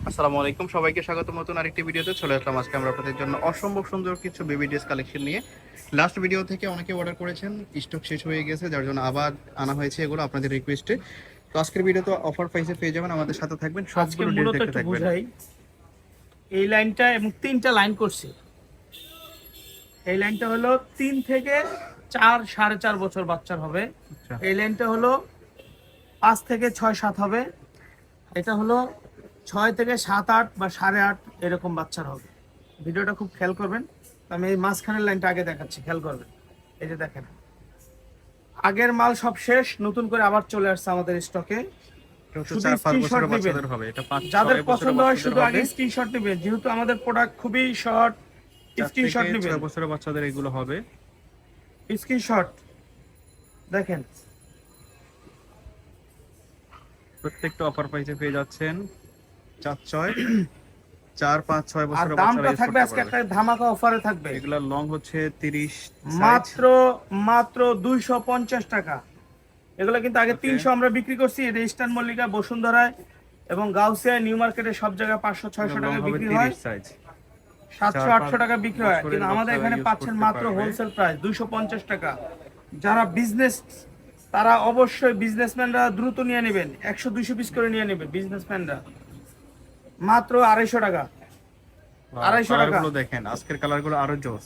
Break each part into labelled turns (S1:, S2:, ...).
S1: আসসালামু আলাইকুম, সবাইকে স্বাগত নতুন আরেকটি ভিডিওতে। চলে আসলাম আজকে আমরা আপনাদের জন্য অসম্ভব সুন্দর কিছু বেবি ড্রেস কালেকশন নিয়ে। লাস্ট ভিডিও থেকে অনেকে অর্ডার করেছেন, স্টক শেষ হয়ে গেছে, যার জন্য আবার আনা হয়েছে এগুলো আপনাদের রিকোয়েস্টে। তো আজকের ভিডিওতে অফার প্রাইসে পেয়ে যাবেন, আমাদের সাথে থাকবেন,
S2: আজকে
S1: সবগুলো ড্রেস
S2: মূলত
S1: দেখতে
S2: একটু
S1: থাকবেন।
S2: বুঝাই এই লাইনটা এবং তিনটা লাইন করছি। এই লাইনটা হলো 3 থেকে 4 সাড়ে 4 বছর বাচ্চার হবে।
S1: আচ্ছা,
S2: এই লাইনটা হলো 5 থেকে 6 7 হবে। এটা হলো 6 থেকে 7 8 বা সাড়ে 8 এরকম বাচ্চার হবে। ভিডিওটা খুব খেয়াল করবেন। আমি এই মাঝখানের লাইনটা আগে দেখাচ্ছি, খেয়াল করবেন। এই যে দেখেন, আগের মাল সব শেষ, নতুন করে আবার চলে আসছে আমাদের স্টকে।
S1: এটা হচ্ছে
S2: শুধু
S1: 4-5
S2: স্ক্রিনশট
S1: বছরের
S2: নেবেন,
S1: বাচ্চাদের হবে। এটা 5-6
S2: যাদের
S1: বছরের
S2: পছন্দ হয় শুধু
S1: বাচ্চাদের
S2: আগে
S1: হবে।
S2: স্ক্রিনশট নেবেন, যেহেতু আমাদের প্রোডাক্ট খুবই শর্ট।
S1: 4
S2: স্ক্রিনশট
S1: থেকে
S2: নেবেন,
S1: 6 বছরের বাচ্চাদের এগুলো হবে।
S2: স্ক্রিনশট দেখেন।
S1: প্রত্যেকটা অফার প্রাইসে পেয়ে যাচ্ছেন 4-5-6
S2: আর
S1: বছরের
S2: দামটা
S1: বাচ্চারা ইউজ
S2: থাকবে
S1: করতে
S2: আজকে
S1: পারবে।
S2: একটা ধামাকা অফারে থাকবে।
S1: এগুলা লং হচ্ছে 30 সাইজ।
S2: মাত্র মাত্র 250 টাকা। এগুলো কিন্তু আগে 300 আমরা বিক্রি করছি। এটা ইস্টার্ন মল্লিকা, বসুন্ধরায় এবং গাউসিয়া, নিউ মার্কেটে সব জায়গায় 500-600 টাকা বিক্রি হয়,
S1: 30 সাইজ।
S2: 700-800 টাকা বিক্রি হয়।
S1: বছরের
S2: কিন্তু আমাদের
S1: বাচ্চারা
S2: এখানে
S1: ইউজ
S2: পাচ্ছেন
S1: করতে
S2: মাত্র
S1: পারবে।
S2: হোলসেল প্রাইস 250 টাকা। যারা বিজনেস, তারা অবশ্যই বিজনেসম্যানরা দ্রুত নিয়ে নেবেন, 100-200 পিস করে নিয়ে নেবে বিজনেসম্যানরা। মাত্র 250 টাকা, 250 টাকা।
S1: কালারগুলো দেখেন, আজকের কালারগুলো আরো জোস।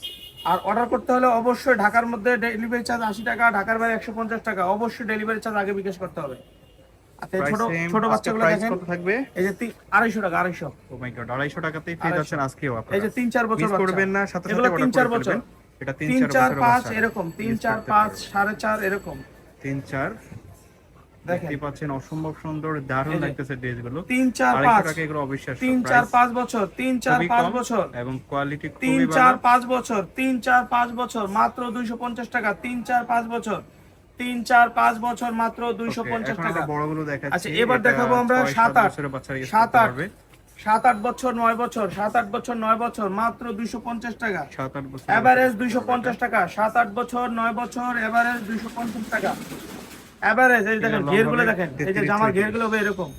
S2: আর অর্ডার করতে হলে অবশ্যই ঢাকার মধ্যে ডেলিভারি চার্জ 80 টাকা, ঢাকার বাইরে 150 টাকা। অবশ্যই ডেলিভারি চার্জ আগে বিকাশ করতে হবে। আচ্ছা,
S1: প্রাইস
S2: ছোট
S1: সেম।
S2: ছোট
S1: আজকে
S2: বাচ্চাগুলো
S1: প্রাইস
S2: দেখেন,
S1: কত থাকবে?
S2: এই যে 250 টাকা, 250।
S1: ও মাই গড, 250 টাকাতেই পেয়ে
S2: 250,
S1: যাচ্ছেন আজকেও আপনারা।
S2: এই যে 3-4 বছর
S1: মিস
S2: বাচ্চা।
S1: করবেন না, সাথে সাথে
S2: এগুলো
S1: অর্ডার
S2: 3-4
S1: করে
S2: বছর,
S1: ফেলবেন। এটা 3-4 বছরের
S2: 3-4-5
S1: বাচ্চা
S2: এরকম,
S1: ইউজ করতে
S2: 3-4-5
S1: পারবে।
S2: 4.5 এরকম।
S1: 3-4
S2: দেখেন,
S1: দেখতে পাচ্ছেন, অসম্ভব সুন্দর, দারুণ
S2: এই যে
S1: লাগতেছে ড্রেসগুলো।
S2: 3-4-5,
S1: 250 টাকা এগুলো অবিশ্বাস্য প্রাইস।
S2: 3-4-5 বছর,
S1: খুবই
S2: 3-4-5
S1: কম
S2: বছর,
S1: এবং কোয়ালিটি
S2: তিন
S1: খুবই ভালো।
S2: চার পাঁচ বছর, 3-4-5 বছর মাত্র 250 টাকা। 3-4-5 বছর, 3-4-5 বছর মাত্র
S1: ওকে,
S2: 250
S1: এখন
S2: টাকা।
S1: আমরা বড়গুলো
S2: আচ্ছা,
S1: দেখাচ্ছি।
S2: এবার
S1: এটা
S2: দেখাবো আমরা
S1: 6-7
S2: 7-8,
S1: বছরের বাচ্চারা ইউজ করতে
S2: 7-8,
S1: পারবে।
S2: 7-8 বছর, 9 বছর, 7-8 বছর, 9 বছর মাত্র 250 টাকা।
S1: 7-8 বছরের
S2: এভারেজ
S1: বাচ্চারা ইউজ করতে পারবে
S2: 250 টাকা। 7-8 বছর, 9 বছর, এভারেজ 250 টাকা। এভারেজ এই
S1: এটা।
S2: দেখেন,
S1: লং
S2: ঘেরগুলো
S1: হবে
S2: দেখেন, এই যে
S1: 33,
S2: জামার
S1: 34।
S2: ঘেরগুলো হবে এরকম।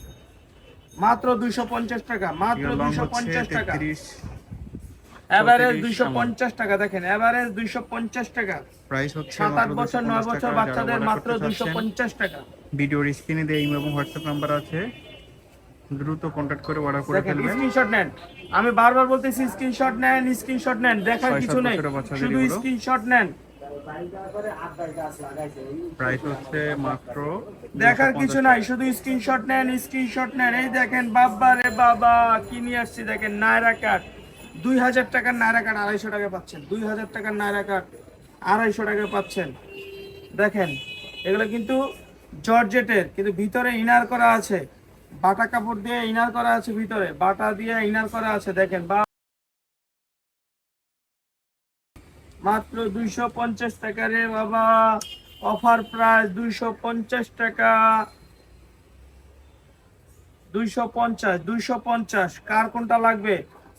S2: মাত্র 250 টাকা, মাত্র
S1: এগুলো লং হচ্ছে
S2: 250 টাকা।
S1: 33,
S2: এভারেজ
S1: 34 এমন।
S2: 250 টাকা, দেখেন এভারেজ 250 টাকা।
S1: প্রাইস হচ্ছে
S2: 7-8
S1: মাত্র
S2: বছর, 9
S1: 250
S2: বছর
S1: টাকা। যারা
S2: বাচ্চাদের
S1: অর্ডার
S2: মাত্র
S1: করতে চাচ্ছেন,
S2: 250 টাকা।
S1: ভিডিওর স্ক্রিনে দেওয়া ইমো এবং হোয়াটসঅ্যাপ নাম্বার আছে, দ্রুত কন্ট্যাক্ট করে অর্ডার করে
S2: দেখেন,
S1: ফেলবেন।
S2: স্ক্রিনশট নেন। আমি বারবার বলতেছি স্ক্রিনশট নেন, স্ক্রিনশট নেন, দেখার
S1: 6-7
S2: কিছু নেই,
S1: বছরের বাচ্চাদের
S2: শুধু
S1: এগুলো।
S2: স্ক্রিনশট নেন।
S1: প্রাইস হচ্ছে মাত্র
S2: দেখার
S1: 250
S2: কিছু নাই,
S1: টাকা।
S2: শুধু স্ক্রিনশট নেন, স্ক্রিনশট নেন। এই দেখেন, বাবা রে বাবা, কি নিয়ে আসছি দেখেন, নায়রা কাট। 2000 টাকার নায়রা কাট 250 টাকা পাচ্ছেন। 2000 টাকার নায়রা কাট 250 টাকা পাচ্ছেন। দেখেন, এগুলো কিন্তু জর্জেটের, কিন্তু ভিতরে ইনার করা আছে, বাটা কাপড় দিয়ে ইনার করা আছে, ভিতরে বাটা দিয়ে ইনার করা আছে। দেখেন, বা মাত্র 250 টাকা রে বাবা, অফার প্রাইস 250 টাকা। 250, 250। কার কোনটা লাগবে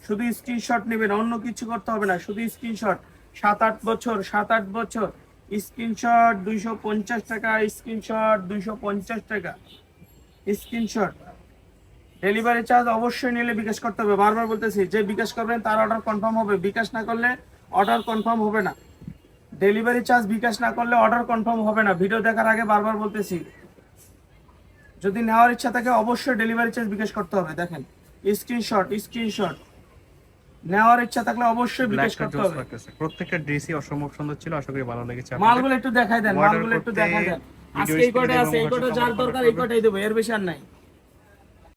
S2: শুধু স্ক্রিনশট নেবেন, অন্য কিছু করতে হবে না, শুধু স্ক্রিনশট। 7-8 বছর, 7-8 বছর, স্ক্রিনশট 250 টাকা, স্ক্রিনশট 250 টাকা, স্ক্রিনশট। ডেলিভারি চার্জ অবশ্যই নিলে বিকাশ করতে হবে। বারবার বলতেছি, যে বিকাশ করবেন তার অর্ডার কনফার্ম হবে, বিকাশ না করলে অর্ডার কনফার্ম হবে না। ডেলিভারি চার্জ বিকাশ না করলে অর্ডার কনফার্ম হবে না। ভিডিও দেখার আগে বারবার বলতেছি, যদি নেওয়ার ইচ্ছা থাকে অবশ্যই ডেলিভারি চার্জ বিকাশ করতে হবে। দেখেন, স্ক্রিনশট, স্ক্রিনশট। নেওয়ার ইচ্ছা থাকলে অবশ্যই বিকাশ
S1: ব্ল্যাকটা
S2: করতে
S1: জোস
S2: হবে।
S1: লাগতেছে। প্রত্যেকটা ড্রেসই অসম্ভব সুন্দর ছিল, আশা করি ভালো লেগেছে আপনাদের।
S2: মালগুলো একটু দেখাই দেন,
S1: অর্ডার
S2: মালগুলো একটু
S1: করতে
S2: দেখাই দেন।
S1: ভিডিও
S2: আজকে এই
S1: স্ক্রিনে
S2: কটা
S1: দেওয়া
S2: আছে, এই কটা
S1: হোয়াটসঅ্যাপ
S2: যার
S1: নাম্বারে
S2: দরকার এই
S1: কন্টাক্ট করবেন।
S2: কটাই দেবো, এর বেশি আর নাই।